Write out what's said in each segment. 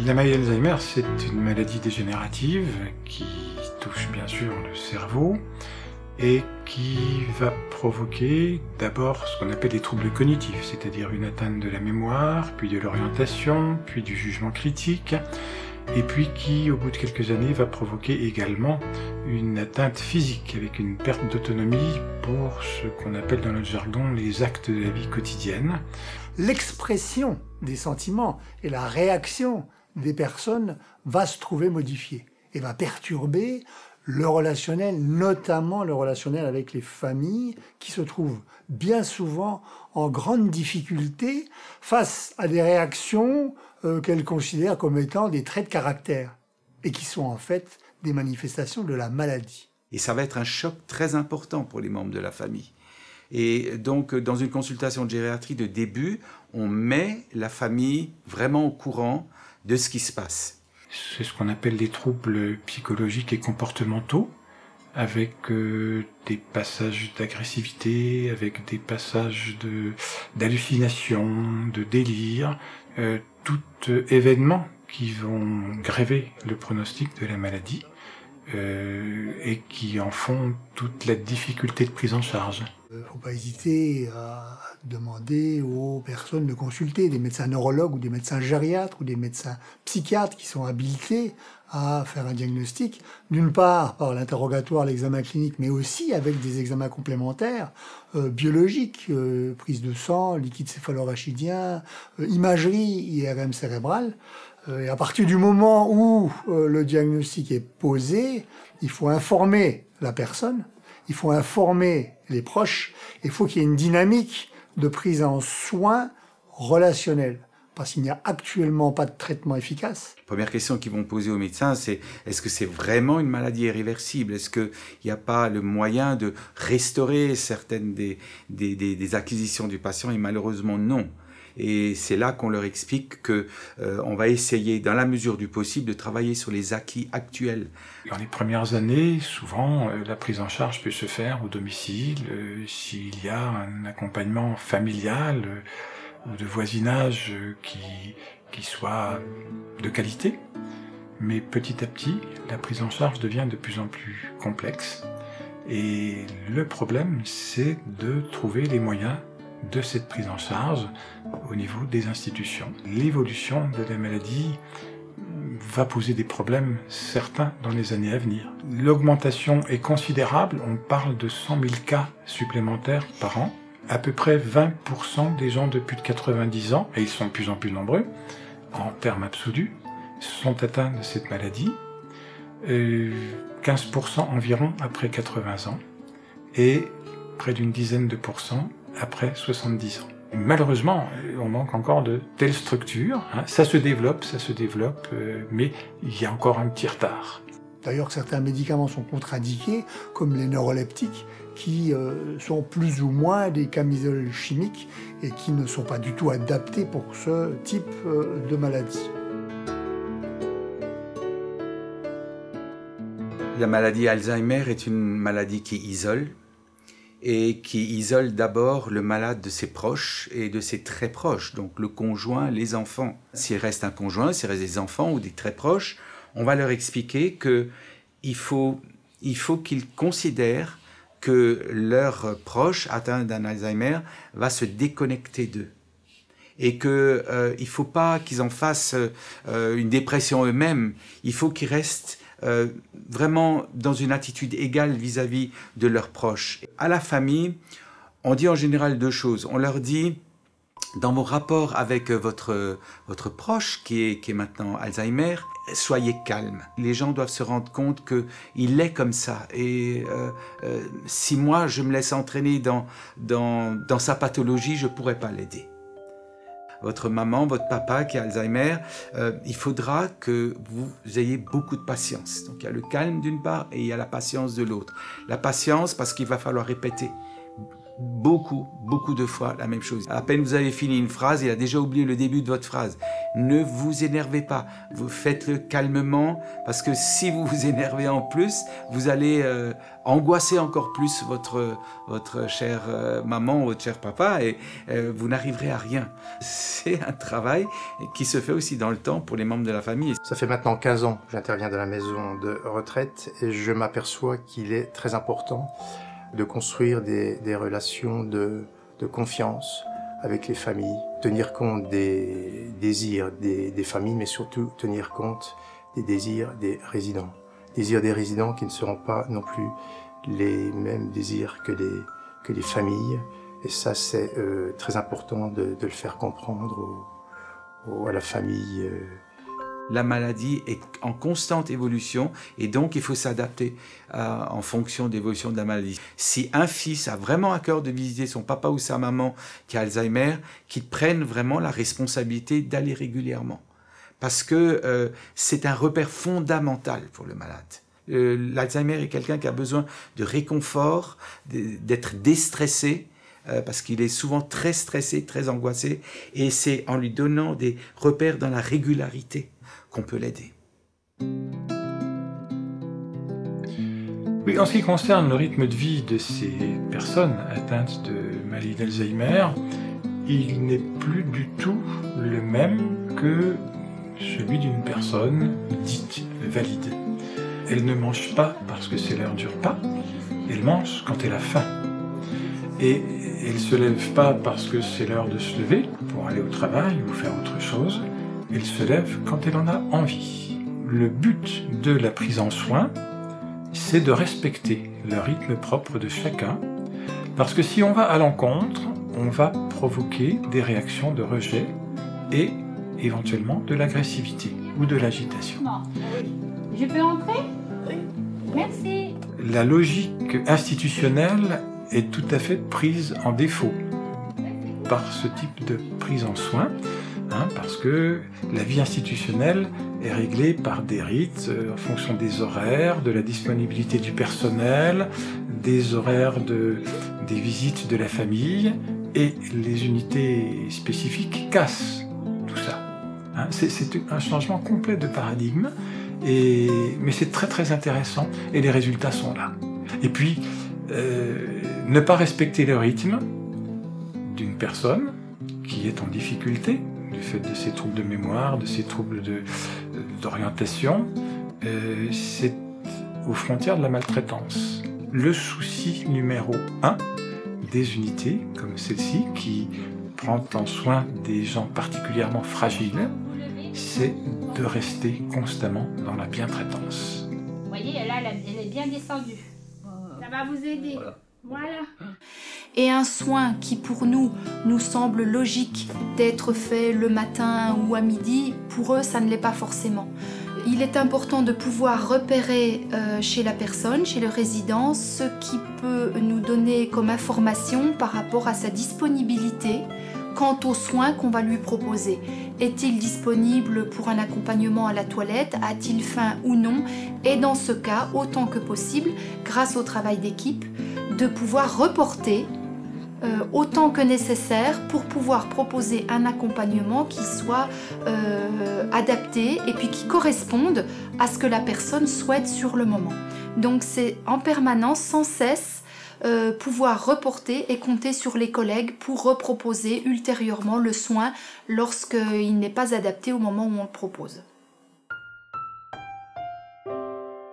La maladie d'Alzheimer, c'est une maladie dégénérative qui touche bien sûr le cerveau et qui va provoquer d'abord ce qu'on appelle des troubles cognitifs, c'est-à-dire une atteinte de la mémoire, puis de l'orientation, puis du jugement critique, et puis qui, au bout de quelques années, va provoquer également une atteinte physique avec une perte d'autonomie pour ce qu'on appelle dans notre jargon les actes de la vie quotidienne. L'expression des sentiments et la réaction des personnes va se trouver modifiée et va perturber le relationnel, notamment le relationnel avec les familles qui se trouvent bien souvent en grande difficulté face à des réactions qu'elles considèrent comme étant des traits de caractère et qui sont en fait des manifestations de la maladie. Et ça va être un choc très important pour les membres de la famille. Et donc, dans une consultation de gériatrie de début, on met la famille vraiment au courant de ce qui se passe. C'est ce qu'on appelle les troubles psychologiques et comportementaux, avec des passages d'agressivité, avec des passages d'hallucination, de délire, tout événement qui vont gréver le pronostic de la maladie et qui en font toute la difficulté de prise en charge. Il ne faut pas hésiter à demander aux personnes de consulter des médecins neurologues ou des médecins gériatres ou des médecins psychiatres qui sont habilités à faire un diagnostic, d'une part par l'interrogatoire, l'examen clinique, mais aussi avec des examens complémentaires, biologiques, prise de sang, liquide céphalorachidien, imagerie, IRM cérébrale. Et à partir du moment où le diagnostic est posé, il faut informer la personne, il faut informer les proches, il faut qu'il y ait une dynamique de prise en soin relationnelle, parce qu'il n'y a actuellement pas de traitement efficace. La première question qu'ils vont poser aux médecins, c'est est-ce que c'est vraiment une maladie irréversible? Est-ce qu'il n'y a pas le moyen de restaurer certaines des acquisitions du patient? Et malheureusement, non. Et c'est là qu'on leur explique qu'on va essayer, dans la mesure du possible, de travailler sur les acquis actuels. Dans les premières années, souvent, la prise en charge peut se faire au domicile, s'il y a un accompagnement familial ou de voisinage qui soit de qualité. Mais petit à petit, la prise en charge devient de plus en plus complexe. Et le problème, c'est de trouver les moyens de cette prise en charge au niveau des institutions. L'évolution de la maladie va poser des problèmes certains dans les années à venir. L'augmentation est considérable, on parle de 100 000 cas supplémentaires par an. À peu près 20% des gens de plus de 90 ans, et ils sont de plus en plus nombreux, en termes absolus, sont atteints de cette maladie. 15% environ après 80 ans, et près d'une dizaine de pourcents après 70 ans. Malheureusement, on manque encore de telles structures. Ça se développe, mais il y a encore un petit retard. D'ailleurs, certains médicaments sont contre-indiqués, comme les neuroleptiques, qui sont plus ou moins des camisoles chimiques et qui ne sont pas du tout adaptés pour ce type de maladie. La maladie Alzheimer est une maladie qui isole, et qui isole d'abord le malade de ses proches et de ses très proches, donc le conjoint, les enfants. S'il reste un conjoint, s'il reste des enfants ou des très proches, on va leur expliquer qu'il faut qu'ils considèrent que leur proche atteint d'un Alzheimer va se déconnecter d'eux. Et qu'il ne faut pas qu'ils en fassent une dépression eux-mêmes, il faut qu'ils restent vraiment dans une attitude égale vis-à-vis de leurs proches. À la famille, on dit en général deux choses. On leur dit, dans vos rapports avec votre proche, qui est maintenant Alzheimer, soyez calme. Les gens doivent se rendre compte qu'il est comme ça. Et si moi, je me laisse entraîner dans sa pathologie, je ne pourrais pas l'aider. Votre maman, votre papa qui a Alzheimer, il faudra que vous ayez beaucoup de patience. Donc il y a le calme d'une part et il y a la patience de l'autre. La patience parce qu'il va falloir répéter beaucoup de fois la même chose. À peine vous avez fini une phrase, il a déjà oublié le début de votre phrase. Ne vous énervez pas, vous faites-le calmement, parce que si vous vous énervez en plus, vous allez angoisser encore plus votre chère maman ou votre cher papa, et vous n'arriverez à rien. C'est un travail qui se fait aussi dans le temps pour les membres de la famille. Ça fait maintenant 15 ans que j'interviens dans la maison de retraite, et je m'aperçois qu'il est très important de construire des relations de confiance avec les familles, tenir compte des désirs des familles, mais surtout tenir compte des désirs des résidents. Désirs des résidents qui ne seront pas non plus les mêmes désirs que les familles, et ça c'est très important de le faire comprendre à la famille. La maladie est en constante évolution et donc il faut s'adapter en fonction de l'évolution de la maladie. Si un fils a vraiment à cœur de visiter son papa ou sa maman qui a Alzheimer, qu'il prenne vraiment la responsabilité d'aller régulièrement. Parce que c'est un repère fondamental pour le malade. L'Alzheimer est quelqu'un qui a besoin de réconfort, d'être déstressé, parce qu'il est souvent très stressé, très angoissé, et c'est en lui donnant des repères dans la régularité qu'on peut l'aider. Oui, en ce qui concerne le rythme de vie de ces personnes atteintes de maladie d'Alzheimer, il n'est plus du tout le même que celui d'une personne dite valide. Elle ne mange pas parce que c'est l'heure du repas, elle mange quand elle a faim. Et elle ne se lève pas parce que c'est l'heure de se lever pour aller au travail ou faire autre chose, elle se lève quand elle en a envie. Le but de la prise en soin, c'est de respecter le rythme propre de chacun, parce que si on va à l'encontre, on va provoquer des réactions de rejet et éventuellement de l'agressivité ou de l'agitation. Je peux entrer? Oui. Merci. La logique institutionnelle est tout à fait prise en défaut par ce type de prise en soin, parce que la vie institutionnelle est réglée par des rites en fonction des horaires, de la disponibilité du personnel, des horaires des visites de la famille, et les unités spécifiques cassent tout ça. C'est un changement complet de paradigme, mais c'est très très intéressant, et les résultats sont là. Et puis, ne pas respecter le rythme d'une personne qui est en difficulté du fait de ses troubles de mémoire, de ses troubles d'orientation, c'est aux frontières de la maltraitance. Le souci numéro 1 des unités comme celle-ci, qui prend en soin des gens particulièrement fragiles, c'est de rester constamment dans la bientraitance. Vous voyez, là, elle est bien descendue. Ça va vous aider. Voilà. Et un soin qui pour nous semble logique d'être fait le matin ou à midi, pour eux ça ne l'est pas forcément. Il est important de pouvoir repérer chez la personne, chez le résident, ce qui peut nous donner comme information par rapport à sa disponibilité quant aux soins qu'on va lui proposer. Est-il disponible pour un accompagnement à la toilette? A-t-il faim ou non? Et dans ce cas, autant que possible, grâce au travail d'équipe, de pouvoir reporter autant que nécessaire pour pouvoir proposer un accompagnement qui soit adapté et puis qui corresponde à ce que la personne souhaite sur le moment. Donc c'est en permanence, sans cesse, pouvoir reporter et compter sur les collègues pour reproposer ultérieurement le soin lorsqu'il n'est pas adapté au moment où on le propose.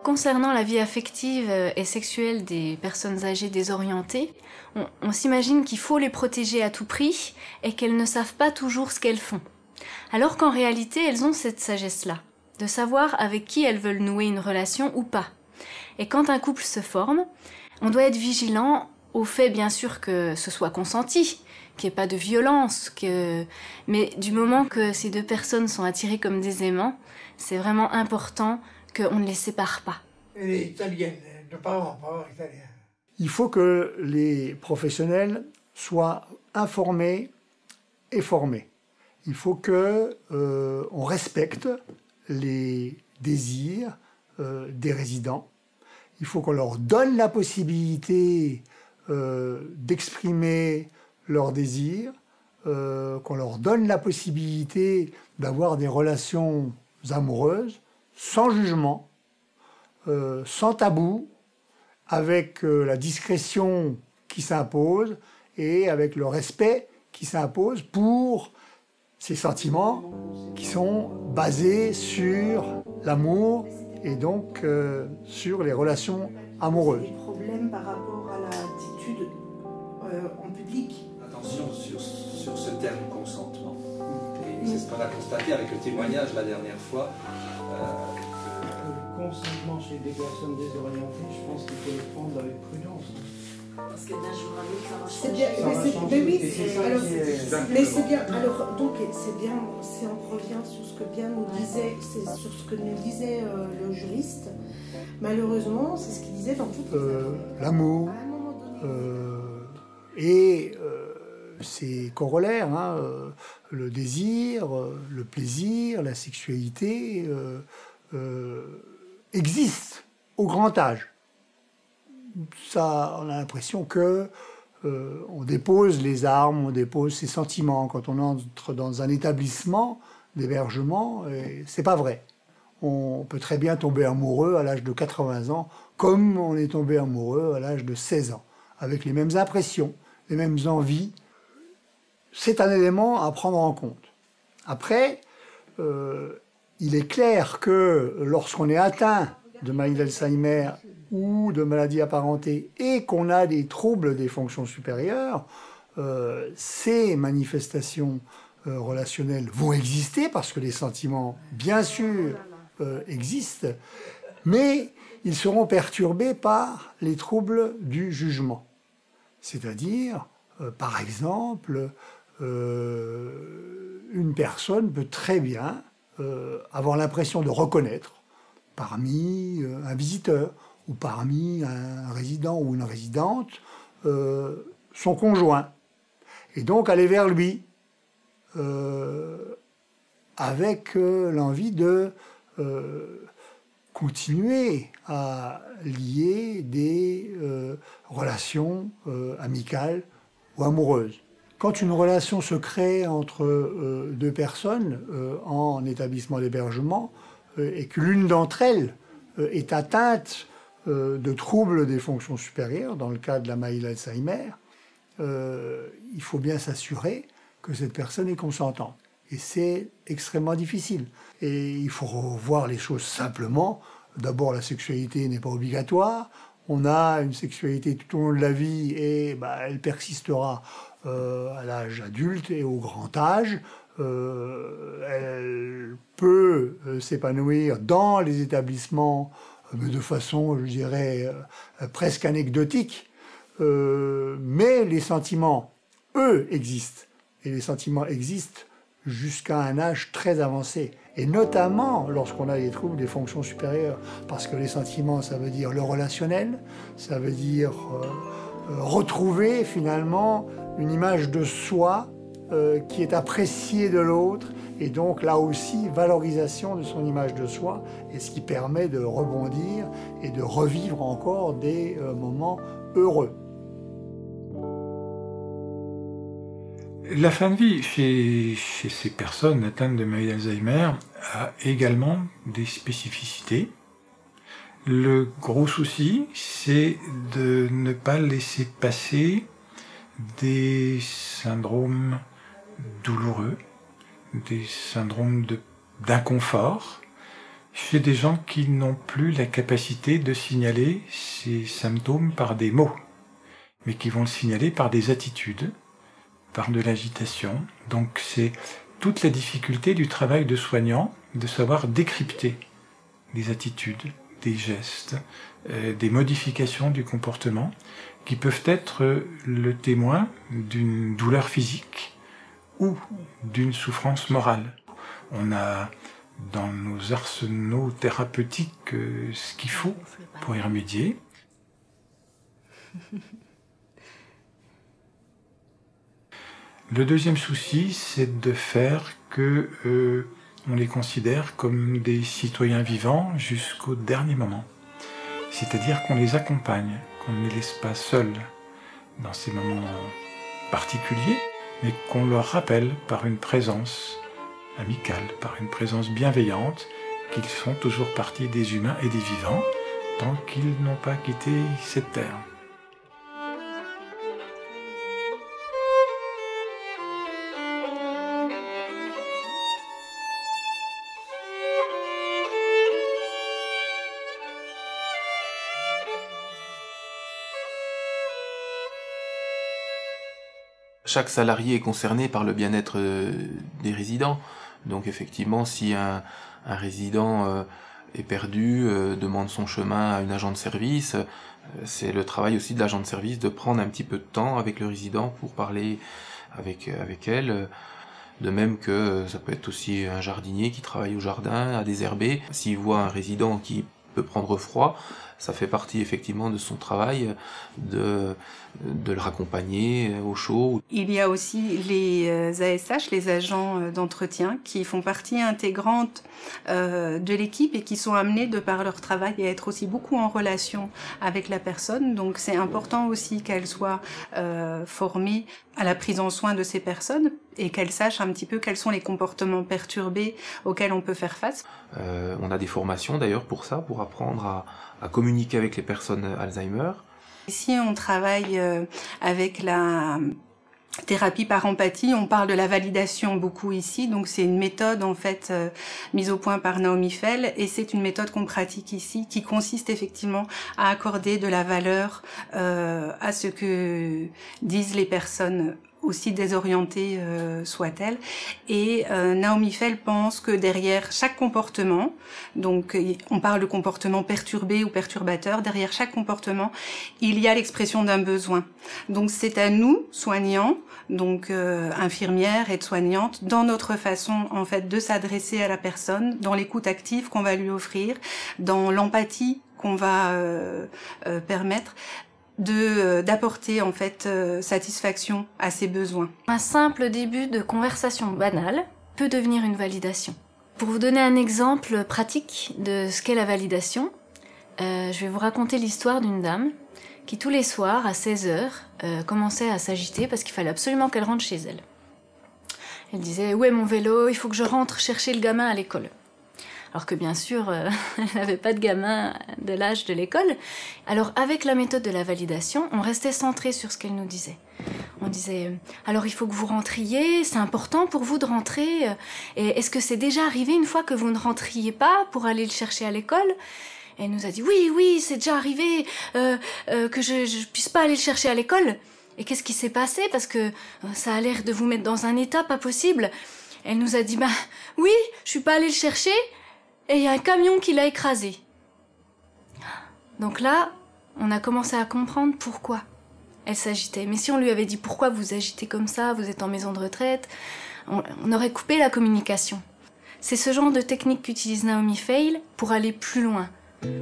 Concernant la vie affective et sexuelle des personnes âgées désorientées, on s'imagine qu'il faut les protéger à tout prix et qu'elles ne savent pas toujours ce qu'elles font. Alors qu'en réalité, elles ont cette sagesse-là, de savoir avec qui elles veulent nouer une relation ou pas. Et quand un couple se forme, on doit être vigilant au fait bien sûr que ce soit consenti, qu'il n'y ait pas de violence, mais du moment que ces deux personnes sont attirées comme des aimants, c'est vraiment important qu'on ne les sépare pas. Elle est italienne, de parents italiens. Il faut que les professionnels soient informés et formés. Il faut qu'on respecte les désirs des résidents. Il faut qu'on leur donne la possibilité d'exprimer leurs désirs, qu'on leur donne la possibilité d'avoir des relations amoureuses sans jugement, sans tabou, avec la discrétion qui s'impose et avec le respect qui s'impose pour ces sentiments qui sont basés sur l'amour et donc sur les relations amoureuses. Des problèmes par rapport à l'attitude en public. Attention sur ce terme consentement. Et c'est ce qu'on a constaté avec le témoignage la dernière fois. Le consentement chez des personnes désorientées, je pense qu'il faut le prendre avec prudence. Parce que d'un jour à l'autre, ça va changer. C'est bien, mais oui, mais c'est bien. Alors, donc, c'est bien, si on revient sur ce que bien nous disait, c'est sur ce que nous disait le juriste. Malheureusement, c'est ce qu'il disait dans toutes les affaires. L'amour et ses corollaires, hein, le désir, le plaisir, la sexualité existent au grand âge. Ça, on a l'impression que on dépose les armes, on dépose ses sentiments quand on entre dans un établissement d'hébergement. C'est pas vrai. On peut très bien tomber amoureux à l'âge de 80 ans, comme on est tombé amoureux à l'âge de 16 ans, avec les mêmes impressions, les mêmes envies. C'est un élément à prendre en compte. Après, il est clair que lorsqu'on est atteint de maladie d'Alzheimer ou de maladies apparentées et qu'on a des troubles des fonctions supérieures, ces manifestations relationnelles vont exister parce que les sentiments, bien sûr, existent, mais ils seront perturbés par les troubles du jugement. C'est-à-dire, par exemple, une personne peut très bien avoir l'impression de reconnaître parmi un visiteur ou parmi un résident ou une résidente son conjoint. Et donc aller vers lui avec l'envie de continuer à lier des relations amicales ou amoureuses. Quand une relation se crée entre deux personnes en établissement d'hébergement et que l'une d'entre elles est atteinte de troubles des fonctions supérieures, dans le cas de la maladie d'Alzheimer, il faut bien s'assurer que cette personne est consentante. Et c'est extrêmement difficile. Et il faut voir les choses simplement. D'abord, la sexualité n'est pas obligatoire. On a une sexualité tout au long de la vie et elle persistera à l'âge adulte et au grand âge. Elle peut s'épanouir dans les établissements de façon, je dirais, presque anecdotique. Mais les sentiments, eux, existent. Et les sentiments existent jusqu'à un âge très avancé. Et notamment lorsqu'on a des troubles des fonctions supérieures. Parce que les sentiments, ça veut dire le relationnel, ça veut dire retrouver finalement une image de soi qui est appréciée de l'autre. Et donc là aussi, valorisation de son image de soi, et ce qui permet de rebondir et de revivre encore des moments heureux. La fin de vie chez ces personnes atteintes de maladie d'Alzheimer a également des spécificités. Le gros souci, c'est de ne pas laisser passer des syndromes douloureux, des syndromes d'inconfort chez des gens qui n'ont plus la capacité de signaler ces symptômes par des mots, mais qui vont le signaler par des attitudes, par de l'agitation. Donc c'est toute la difficulté du travail de soignant de savoir décrypter des attitudes, des gestes, des modifications du comportement qui peuvent être le témoin d'une douleur physique ou d'une souffrance morale. On a dans nos arsenaux thérapeutiques ce qu'il faut pour y remédier. Le deuxième souci, c'est de faire que on les considère comme des citoyens vivants jusqu'au dernier moment. C'est-à-dire qu'on les accompagne, qu'on ne les laisse pas seuls. dans ces moments particuliers, mais qu'on leur rappelle par une présence amicale, par une présence bienveillante, qu'ils font toujours partie des humains et des vivants, tant qu'ils n'ont pas quitté cette terre. Chaque salarié est concerné par le bien-être des résidents. Donc effectivement, si un résident est perdu, demande son chemin à une agent de service, c'est le travail aussi de l'agent de service de prendre un petit peu de temps avec le résident pour parler avec elle. De même que ça peut être aussi un jardinier qui travaille au jardin, à désherber. S'il voit un résident qui peut prendre froid, ça fait partie effectivement de son travail de le raccompagner au chaud. Il y a aussi les ASH, les agents d'entretien, qui font partie intégrante de l'équipe et qui sont amenés de par leur travail à être aussi beaucoup en relation avec la personne. Donc c'est important aussi qu'elle soit formée à la prise en soin de ces personnes et qu'elle sache un petit peu quels sont les comportements perturbés auxquels on peut faire face. On a des formations d'ailleurs pour ça, pour apprendre à communiquer avec les personnes Alzheimer. Ici, on travaille avec la thérapie par empathie. On parle de la validation beaucoup ici. Donc, c'est une méthode, en fait, mise au point par Naomi Fell. Et c'est une méthode qu'on pratique ici, qui consiste effectivement à accorder de la valeur à ce que disent les personnes, aussi désorientées soient-elles. Et Naomi Fell pense que derrière chaque comportement, donc on parle de comportement perturbé ou perturbateur, derrière chaque comportement, il y a l'expression d'un besoin. Donc c'est à nous, soignants, donc infirmières, aides-soignantes, dans notre façon en fait de s'adresser à la personne, dans l'écoute active qu'on va lui offrir, dans l'empathie qu'on va permettre, d'apporter en fait satisfaction à ses besoins. Un simple début de conversation banale peut devenir une validation. Pour vous donner un exemple pratique de ce qu'est la validation, je vais vous raconter l'histoire d'une dame qui tous les soirs à 16h commençait à s'agiter parce qu'il fallait absolument qu'elle rentre chez elle. Elle disait « Où est mon vélo? Il faut que je rentre chercher le gamin à l'école ». Alors que bien sûr, elle n'avait pas de gamin de l'âge de l'école. Alors avec la méthode de la validation, on restait centré sur ce qu'elle nous disait. On disait, alors il faut que vous rentriez, c'est important pour vous de rentrer. Et est-ce que c'est déjà arrivé une fois que vous ne rentriez pas pour aller le chercher à l'école? Et elle nous a dit, oui, c'est déjà arrivé que je puisse pas aller le chercher à l'école. Et qu'est-ce qui s'est passé? Parce que ça a l'air de vous mettre dans un état pas possible. Elle nous a dit, oui, je suis pas allée le chercher. Et il y a un camion qui l'a écrasé. Donc là, on a commencé à comprendre pourquoi elle s'agitait. Mais si on lui avait dit pourquoi vous agitez comme ça, vous êtes en maison de retraite, on aurait coupé la communication. C'est ce genre de technique qu'utilise Naomi Fell pour aller plus loin,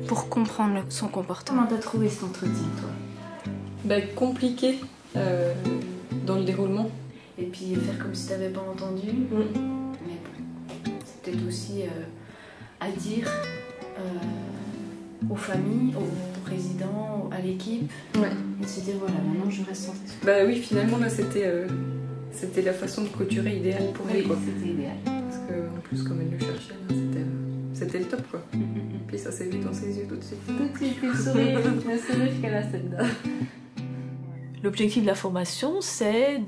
pour comprendre son comportement. Comment t'as trouvé cet entretien, toi? Compliqué dans le déroulement. Et puis faire comme si t'avais pas entendu. Mais bon, c'est peut-être aussi à dire aux familles, aux résidents, à l'équipe, et de se dire voilà, maintenant je reste centrée sur oui, finalement là c'était la façon de clôturer idéale pour elle. C'était idéal. Parce qu'en plus comme elle le cherchait, c'était le top quoi. Puis ça s'est vu dans ses yeux tout de suite. Tout de suite, le sourire qu'elle a celle-là. L'objectif de la formation, c'est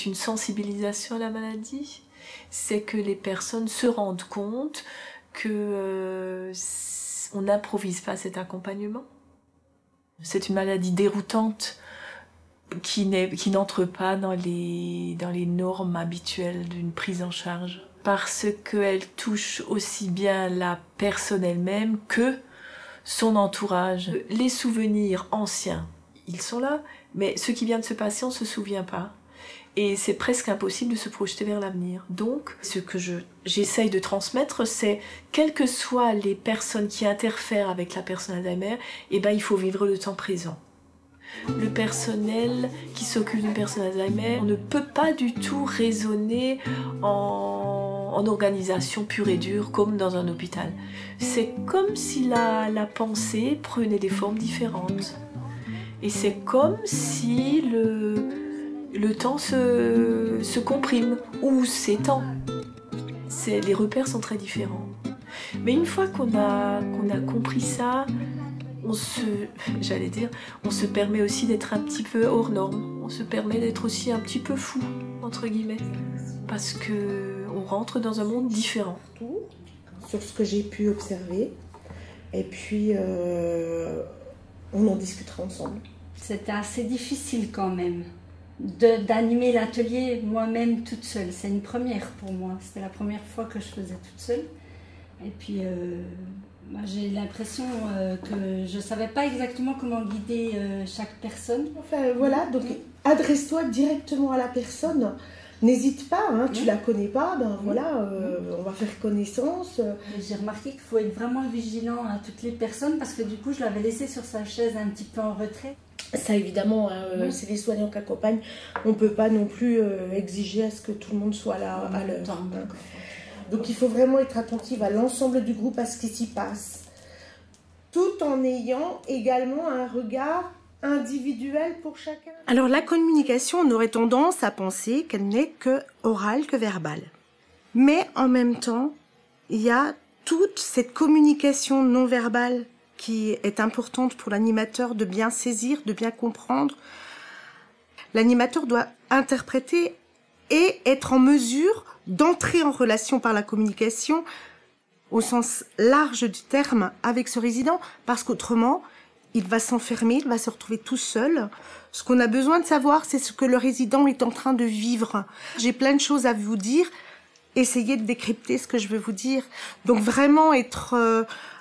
une sensibilisation à la maladie. C'est que les personnes se rendent compte que on n'improvise pas cet accompagnement. C'est une maladie déroutante qui n'entre pas dans les normes habituelles d'une prise en charge. Parce qu'elle touche aussi bien la personne elle-même que son entourage. Les souvenirs anciens, ils sont là, mais ce qui vient de se passer, on ne se souvient pas. Et c'est presque impossible de se projeter vers l'avenir. Donc, ce que j'essaye de transmettre, c'est, quelles que soient les personnes qui interfèrent avec la personne Alzheimer, il faut vivre le temps présent. Le personnel qui s'occupe d'une personne Alzheimer, on ne peut pas du tout raisonner en organisation pure et dure comme dans un hôpital. C'est comme si la pensée prenait des formes différentes. Et c'est comme si le temps se comprime ou s'étend. Les repères sont très différents. Mais une fois qu'on a compris ça, on se permet aussi d'être un petit peu hors norme. On se permet d'être aussi un petit peu fou, entre guillemets. Parce qu'on rentre dans un monde différent. Sur ce que j'ai pu observer. Et puis, on en discutera ensemble. C'était assez difficile quand même d'animer l'atelier moi-même toute seule. C'est une première pour moi. C'était la première fois que je faisais toute seule. Et puis, j'ai l'impression que je ne savais pas exactement comment guider chaque personne. Enfin, voilà, donc adresse-toi directement à la personne. N'hésite pas, hein, tu la connais pas, ben voilà, on va faire connaissance. J'ai remarqué qu'il faut être vraiment vigilant à toutes les personnes parce que du coup, je l'avais laissé sur sa chaise un petit peu en retrait. Ça, évidemment, c'est les soignants qui accompagnent. On ne peut pas non plus exiger à ce que tout le monde soit là à l'heure. Hein. Donc, il faut vraiment être attentive à l'ensemble du groupe, à ce qui s'y passe, tout en ayant également un regard individuel pour chacun. Alors, la communication, on aurait tendance à penser qu'elle n'est que orale, que verbale. Mais en même temps, il y a toute cette communication non verbale qui est importante pour l'animateur de bien saisir, de bien comprendre. L'animateur doit interpréter et être en mesure d'entrer en relation par la communication au sens large du terme avec ce résident, parce qu'autrement, il va s'enfermer, il va se retrouver tout seul. Ce qu'on a besoin de savoir, c'est ce que le résident est en train de vivre. J'ai plein de choses à vous dire. Essayez de décrypter ce que je veux vous dire. Donc vraiment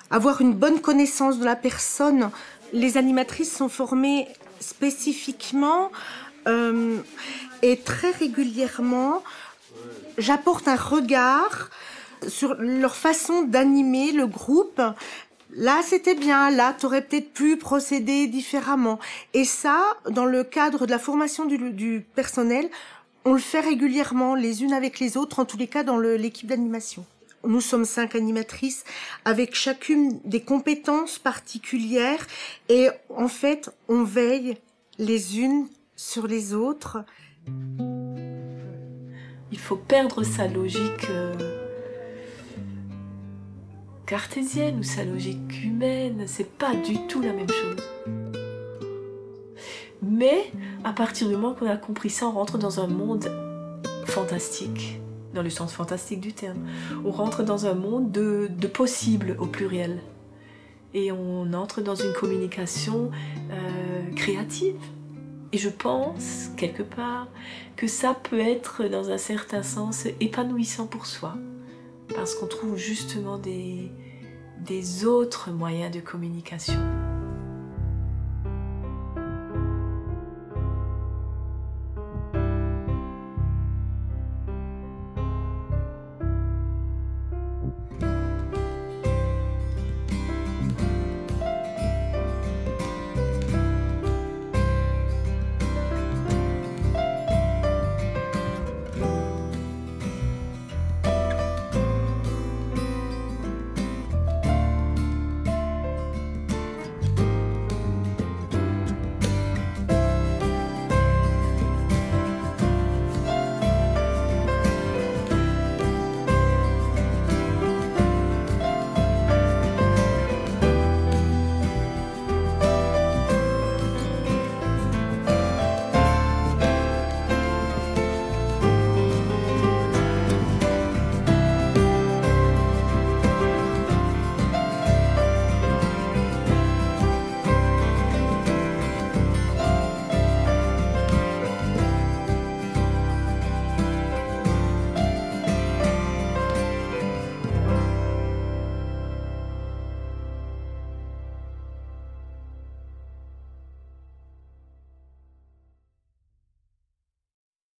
avoir une bonne connaissance de la personne. Les animatrices sont formées spécifiquement et très régulièrement. J'apporte un regard sur leur façon d'animer le groupe. Là, c'était bien. Là, tu aurais peut-être pu procéder différemment. Et ça, dans le cadre de la formation du personnel, on le fait régulièrement, les unes avec les autres, en tous les cas dans l'équipe d'animation. Nous sommes 5 animatrices avec chacune des compétences particulières et en fait, on veille les unes sur les autres. Il faut perdre sa logique cartésienne ou sa logique humaine. C'est pas du tout la même chose. Mais à partir du moment qu'on a compris ça, on rentre dans un monde fantastique, dans le sens fantastique du terme. On rentre dans un monde de possibles au pluriel. Et on entre dans une communication créative. Et je pense, quelque part, que ça peut être, dans un certain sens, épanouissant pour soi. Parce qu'on trouve justement des autres moyens de communication.